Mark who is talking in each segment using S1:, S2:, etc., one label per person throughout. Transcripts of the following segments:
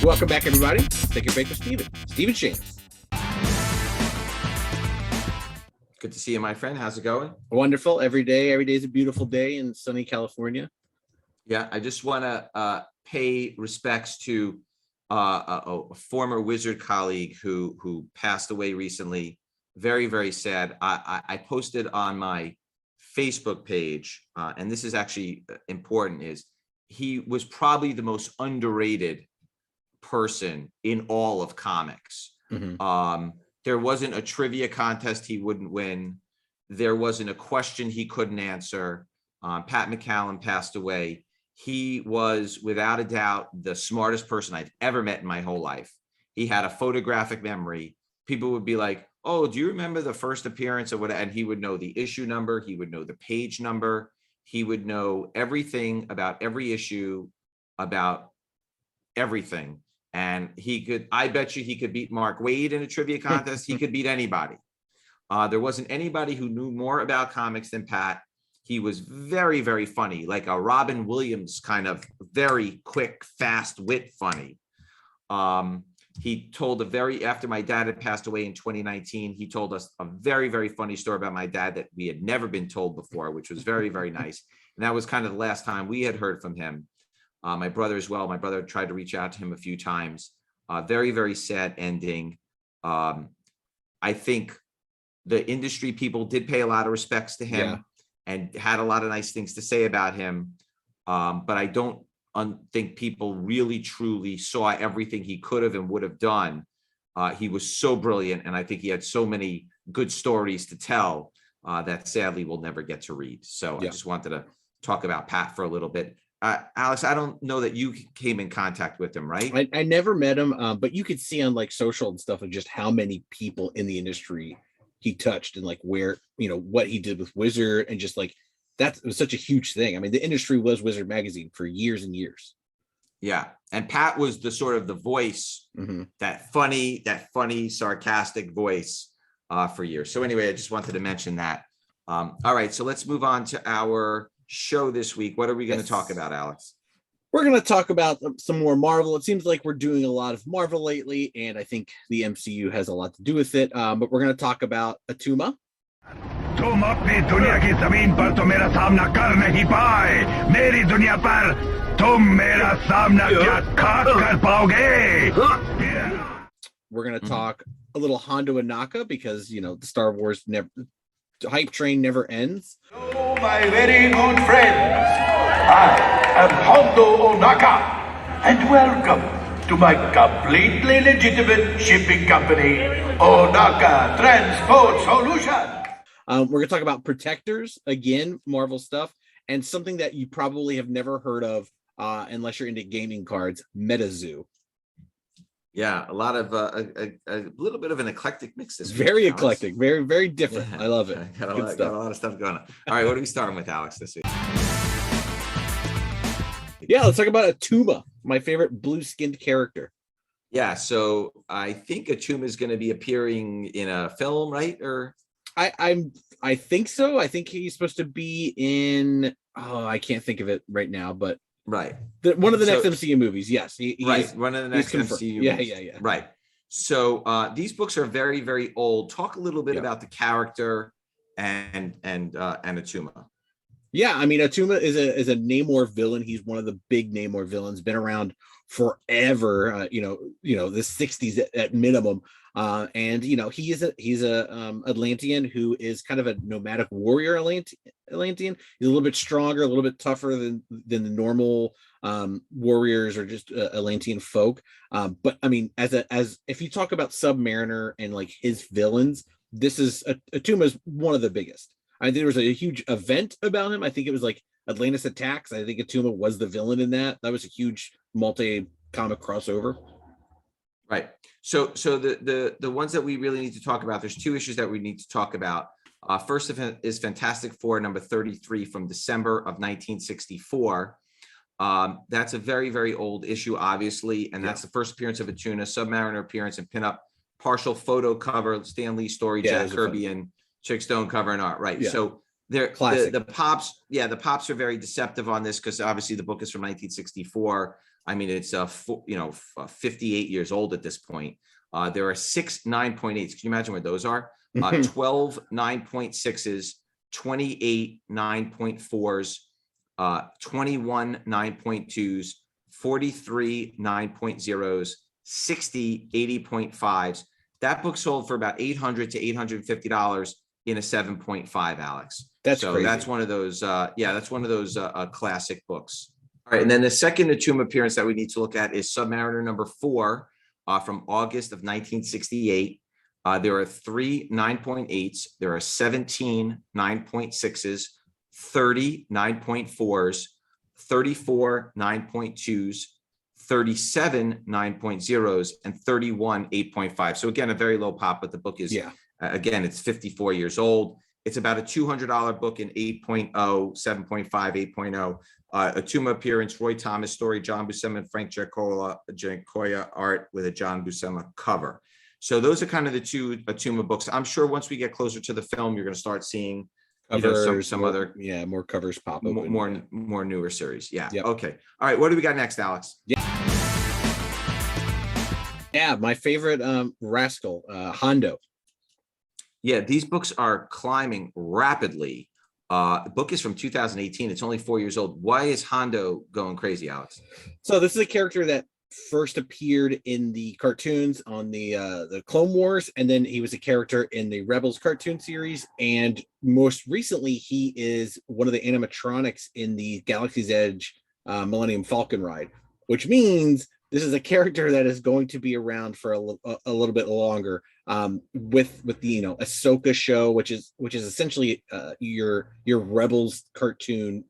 S1: Welcome back, everybody. Take a break with Stephen Shamus.
S2: Good to see you, my friend. How's it going?
S1: Wonderful. Every day is a beautiful day in sunny California.
S2: Yeah, I just want to pay respects to a former Wizard colleague who passed away recently. Very, very sad. I posted on my Facebook page, and this is actually important, is he was probably the most underrated person in all of comics.
S1: Mm-hmm.
S2: There wasn't a trivia contest he wouldn't win. There wasn't a question he couldn't answer. Pat McCallum passed away. He was, without a doubt, the smartest person I've ever met in my whole life. He had a photographic memory. People would be like, oh, do you remember the first appearance of what? And he would know the issue number. He would know the page number. He would know everything about every issue, about everything. And he could, I bet you he could beat Mark Waid in a trivia contest. He could beat anybody. There wasn't anybody who knew more about comics than Pat. He was very, very funny, like a Robin Williams kind of very quick, fast wit funny. He told after my dad had passed away in 2019, he told us a very, very funny story about my dad that we had never been told before, which was very, very nice. And that was kind of the last time we had heard from him. My brother as well. My brother tried to reach out to him a few times. Very, very sad ending. I think the industry people did pay a lot of respects to him and had a lot of nice things to say about him. But I don't think people really truly saw everything he could have and would have done. He was so brilliant. And I think he had so many good stories to tell that sadly we'll never get to read. So I just wanted to talk about Pat for a little bit. Alex, I don't know that you came in contact with him, right?
S1: I never met him, but you could see on like social and stuff of just how many people in the industry he touched and like where, what he did with Wizard and just like that was such a huge thing. I mean, the industry was Wizard magazine for years and years.
S2: Yeah. And Pat was the sort of the voice, that funny, sarcastic voice for years. So anyway, I just wanted to mention that. All right. So let's move on to our show this week. What are we going to talk about, Alex?
S1: We're going to talk about some more Marvel. It seems like we're doing a lot of Marvel lately, and I think the MCU has a lot to do with it. But we're going to talk about Attuma.
S3: तुम अपनी दुनिया की जमीन पर तो मेरा सामना कर नहीं पाए, मेरी दुनिया पर तुम मेरा सामना क्या खाक कर पाओगे?
S1: We're going to talk a little Hondo and Naka because, the Star Wars hype train never ends.
S3: Hello, my very good friends. I am Hondo Onaka, and welcome to my completely legitimate shipping company, Onaka Transport Solutions.
S1: We're going to talk about Protectors, again, Marvel stuff, and something that you probably have never heard of unless you're into gaming cards, MetaZoo.
S2: Yeah, a lot of a little bit of an eclectic mix this
S1: week. Very
S2: Alex.
S1: Eclectic, very, very different. I love it.
S2: Got a lot of stuff going on. All right, what are we starting with, Alex, this week?
S1: Yeah, let's talk about Attuma, my favorite blue-skinned character.
S2: Yeah, so I think Attuma is going to be appearing in a film, right? Or
S1: I think so. I think he's supposed to be in. Oh, I can't think of it right now, but
S2: right,
S1: one of the next MCU movies. Yes,
S2: one of the next MCU.
S1: Yeah.
S2: Right. So these books are very, very old. Talk a little bit about the character and Attuma.
S1: Yeah, I mean, Attuma is a Namor villain. He's one of the big Namor villains. Been around forever. The 60s at minimum. And he's a Atlantean who is kind of a nomadic warrior Atlantean. He's a little bit stronger, a little bit tougher than the normal warriors or just Atlantean folk. But I mean, as if you talk about Submariner and like his villains, this is Attuma is one of the biggest. I think there was a huge event about him. I think it was like Atlantis Attacks. I think Attuma was the villain in that. That was a huge multi-comic crossover.
S2: Right. So the ones that we really need to talk about, there's two issues that we need to talk about. First is Fantastic Four number 33 from December of 1964. That's a very, very old issue, obviously, and that's the first appearance of Attuma, Submariner appearance and pinup, partial photo cover, Stan Lee story, Jack Kirby and Chick Stone cover and art. Right. Yeah. So
S1: Classic.
S2: The pops, the pops are very deceptive on this because obviously the book is from 1964. I mean, it's 58 years old at this point. There are 6 9.8s. Can you imagine what those are? 12 9.6s, 28 9.4s, 21 9.2s, 43 9.0s, 60 80.5s. That book sold for about $800 to $850 in a 7.5, Alex.
S1: That's
S2: so
S1: crazy.
S2: That's one of those. That's one of those classic books. All right, and then the second Attuma appearance that we need to look at is Submariner number 4 from August of 1968. There are 3 9.8s. There are 17 9.6s, 30 9.4s, 34 9.2s, 37 9.0s, and 31 8.5. So again, a very low pop, but the book is, again, it's 54 years old. It's about a $200 book in 8.0, 7.5, 8.0. Attuma appearance, Roy Thomas story, John Buscema and Frank Giacoia art with a John Buscema cover. So those are kind of the 2 Attuma books. I'm sure once we get closer to the film, you're going to start seeing some
S1: more,
S2: other
S1: more covers pop up,
S2: more newer series.
S1: Yep.
S2: Okay. All right. What do we got next, Alex?
S1: My favorite rascal, Hondo.
S2: Yeah, these books are climbing rapidly. The book is from 2018. It's only 4 years old. Why is Hondo going crazy, Alex?
S1: So this is a character that first appeared in the cartoons on the Clone Wars, and then he was a character in the Rebels cartoon series, and most recently he is one of the animatronics in the Galaxy's Edge Millennium Falcon ride, which means this is a character that is going to be around for a little bit longer, with the Ahsoka show, which is essentially your Rebels cartoon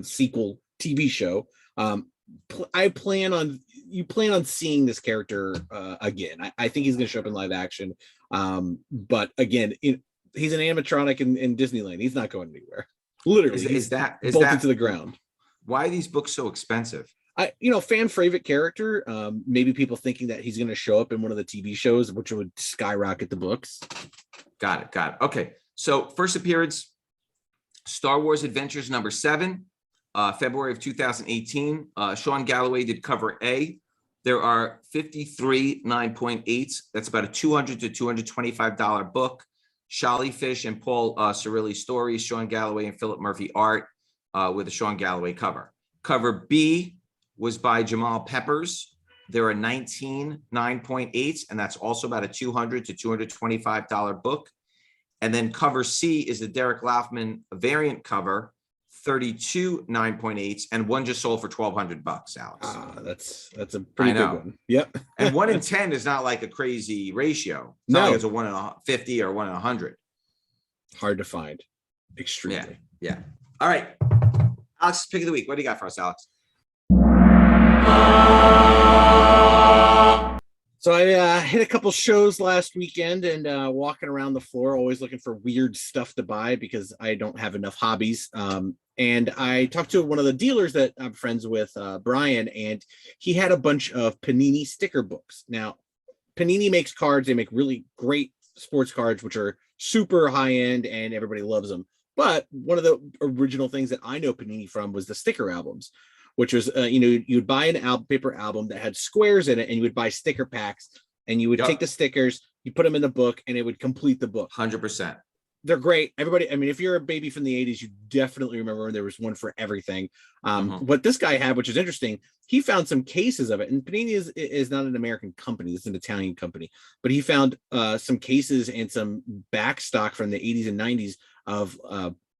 S1: sequel TV show. You plan on seeing this character again. I think he's going to show up in live action, but again, he's an animatronic in Disneyland. He's not going anywhere. Literally,
S2: is that
S1: bolted to the ground.
S2: Why are these books so expensive?
S1: Fan favorite character. Maybe people thinking that he's going to show up in one of the TV shows, which would skyrocket the books.
S2: Got it. Okay. So first appearance, Star Wars Adventures number 7, February of 2018. Sean Galloway did cover A. There are 53 9.8s. That's about a $200 to $225 book. Sholly Fish and Paul Cirilli stories, Sean Galloway and Philip Murphy art with a Sean Galloway cover. Cover B was by Jamal Peppers. There are 19 9.8s, and that's also about a $200 to $225 book. And then cover C is the Derek Laufman variant cover, 32 9.8s, and one just sold for $1,200, Alex.
S1: That's a pretty big one. Yep.
S2: And 1 in 10 is not like a crazy ratio. It's not like it's a 1 in 50 or 1 in 100.
S1: Hard to find. Extremely.
S2: Yeah. All right. Alex, pick of the week. What do you got for us, Alex?
S1: So I hit a couple shows last weekend and walking around the floor, always looking for weird stuff to buy because I don't have enough hobbies. And I talked to one of the dealers that I'm friends with, Brian, and he had a bunch of Panini sticker books. Now, Panini makes cards. They make really great sports cards, which are super high end and everybody loves them. But one of the original things that I know Panini from was the sticker albums, which was, you'd buy an paper album that had squares in it, and you would buy sticker packs, and you would take the stickers, you put them in the book, and it would complete the book.
S2: 100%.
S1: They're great. Everybody, I mean, if you're a baby from the 80s, you definitely remember there was one for everything. What this guy had, which is interesting, he found some cases of it. And Panini is not an American company. It's an Italian company. But he found some cases and some back stock from the 80s and 90s of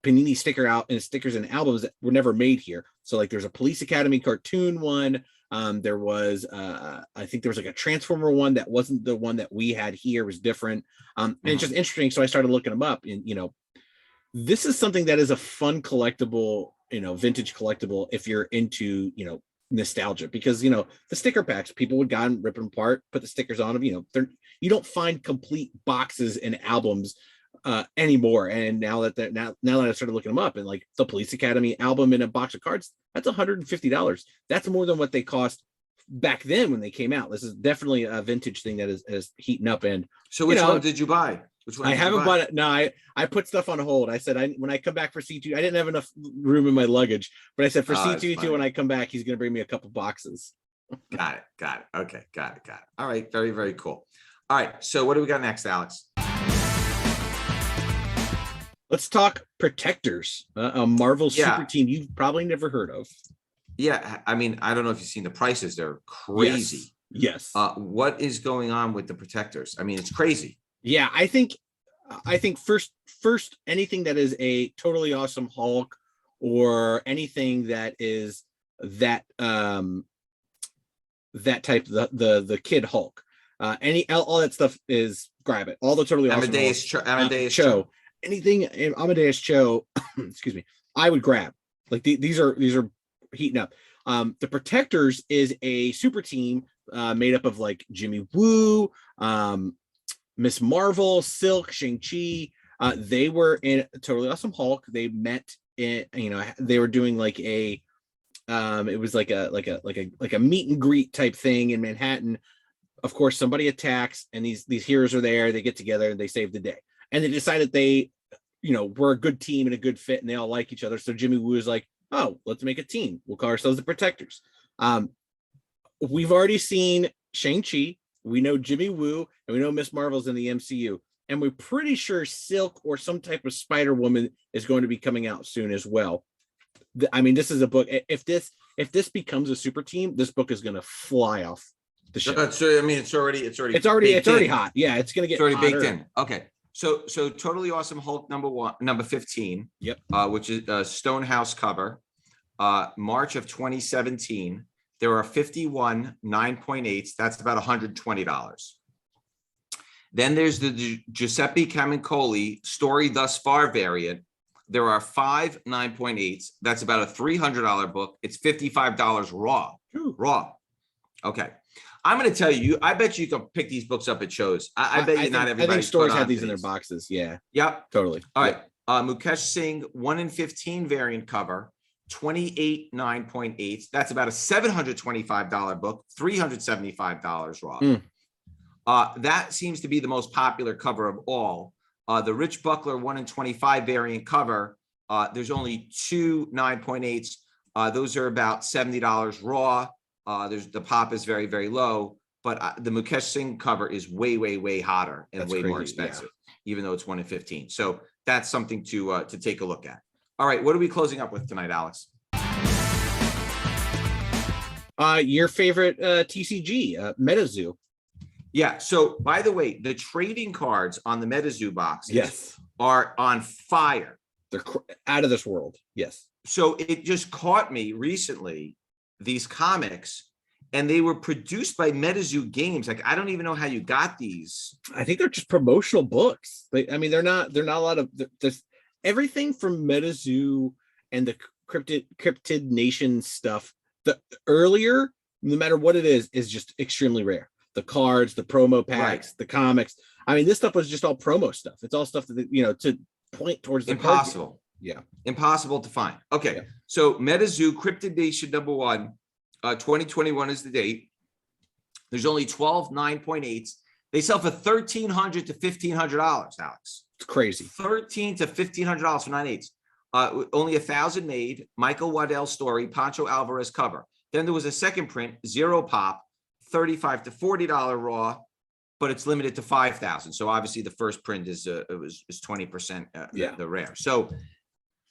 S1: Panini stickers and albums that were never made here. So like there's a Police Academy cartoon one. There was I think there was like a Transformer one that wasn't the one that we had here, was different. And it's just interesting. So I started looking them up, and this is something that is a fun collectible, vintage collectible if you're into, nostalgia, because the sticker packs, people would go and rip them apart, put the stickers on them. You don't find complete boxes and albums anymore. And now that I started looking them up, and like the Police Academy album in a box of cards, that's $150. That's more than what they cost back then when they came out. This is definitely a vintage thing that is heating up. And
S2: so which one did you buy? Which one
S1: I
S2: did you
S1: haven't
S2: buy?
S1: bought it. No, I put stuff on hold. I said when I come back for C2, I didn't have enough room in my luggage, but I said for
S2: Oh, that's
S1: C2
S2: funny.
S1: when I come back, he's going to bring me a couple boxes.
S2: Got it. Got it. Okay. Got it. Got it. All right. Very, very cool. All right. So what do we got next, Alex?
S1: Let's talk Protectors, a Marvel
S2: Yeah.
S1: super team you've probably never heard of.
S2: Yeah. I mean, I don't know if you've seen the prices. They're crazy.
S1: Yes.
S2: What is going on with the Protectors? I mean, it's crazy.
S1: Yeah, I think first anything that is a totally awesome Hulk or anything that is that that type, the kid Hulk, all that stuff is grab it. All the totally awesome
S2: Amadeus
S1: Cho, anything in Amadeus Cho, excuse me, I would grab. Like these are heating up. The Protectors is a super team made up of like Jimmy Woo, Miss Marvel, Silk, Shang-Chi. They were in Totally Awesome Hulk. They met in, they were doing like a it was like a meet and greet type thing in Manhattan. Of course, somebody attacks and these heroes are there, they get together and they save the day. And they decided they, we're a good team and a good fit and they all like each other. So Jimmy Woo is like, oh, let's make a team. We'll call ourselves the Protectors. We've already seen Shang-Chi, we know Jimmy Woo, and we know Miss Marvel's in the MCU. And we're pretty sure Silk or some type of Spider-Woman is going to be coming out soon as well. I mean, this is a book. If this becomes a super team, this book is going to fly off the shelf.
S2: I mean, it's already
S1: hot. Yeah, it's going to get
S2: already
S1: hotter.
S2: baked in. Okay. So Totally Awesome Hulk number 15.
S1: Yep.
S2: Which is a Stonehouse cover. March of 2017. There are 51 9.8s. That's about $120. Then there's the Giuseppe Camuncoli Story Thus Far variant. There are 5 9.8s. That's about a $300 book. It's $55 raw.
S1: Ooh.
S2: Raw. Okay. I'm going to tell you, I bet you can pick these books up at shows. I bet you not everybody.
S1: I think stores have these in their boxes. Yeah.
S2: Yep.
S1: Totally.
S2: All right. Mukesh Singh 1 in 15 variant cover. 28 9.8s. That's about a $725 book, $375 raw. That seems to be the most popular cover of all. The Rich Buckler 1 in 25 variant cover. There's only 2 9.8s. Those are about $70 raw. The pop is very, very low, but the Mukesh Singh cover is way, way, way hotter and way more expensive, even though it's 1 in 15. So that's something to take a look at. All right, what are we closing up with tonight, Alex?
S1: Your favorite TCG, MetaZoo.
S2: Yeah. So, by the way, the trading cards on the MetaZoo boxes are on fire.
S1: They're out of this world. Yes.
S2: So it just caught me recently, these comics, and they were produced by MetaZoo Games. Like, I don't even know how you got these.
S1: I think they're just promotional books. They're not a lot of there's everything from MetaZoo and the Cryptid Nation stuff. The earlier, no matter what it is just extremely rare. The cards, the promo packs, the comics. I mean, this stuff was just all promo stuff. It's all stuff that, to point towards the
S2: impossible.
S1: Yeah.
S2: Impossible to find. Okay. Yeah. So MetaZoo Cryptid Nation number 1, 2021 is the date. There's only 12 9.8s. They sell for $1,300 to $1,500, Alex.
S1: It's crazy.
S2: $1,300 to $1,500 for 9.8s. Only 1,000 made. Michael Waddell story, Pancho Alvarez cover. Then there was a second print, 0 pop, $35 to $40 raw, but it's limited to 5,000. So obviously the first print is 20% the rare. So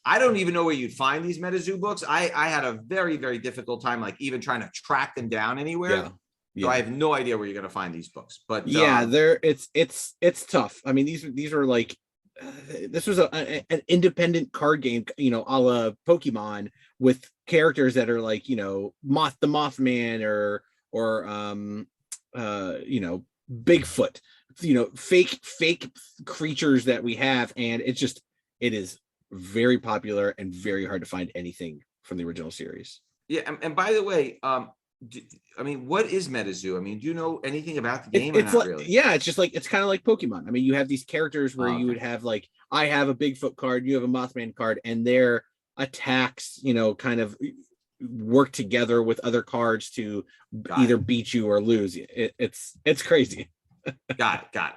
S2: I don't even know where you'd find these MetaZoo books. I had a very, very difficult time, like even trying to track them down anywhere. Yeah. So I have no idea where you're going to find these books, but
S1: it's tough. I mean, these are like, this was an independent card game, a la Pokemon, with characters that are like, the Mothman or Bigfoot, fake creatures that we have. And it is very popular and very hard to find anything from the original series.
S2: Yeah. And by the way, what is MetaZoo? I mean, do you know anything about the game? It's
S1: really? Yeah, it's just like, it's kind of like Pokemon. I mean, you have these characters where you would have like, I have a Bigfoot card, you have a Mothman card, and their attacks, kind of work together with other cards to either beat you or lose. It's crazy.
S2: Got it.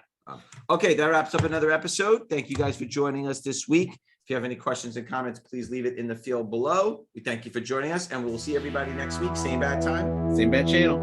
S2: Okay, that wraps up another episode. Thank you guys for joining us this week. If you have any questions and comments, please leave it in the field below. We thank you for joining us, and we'll see everybody next week. Same bad time.
S1: Same bad channel.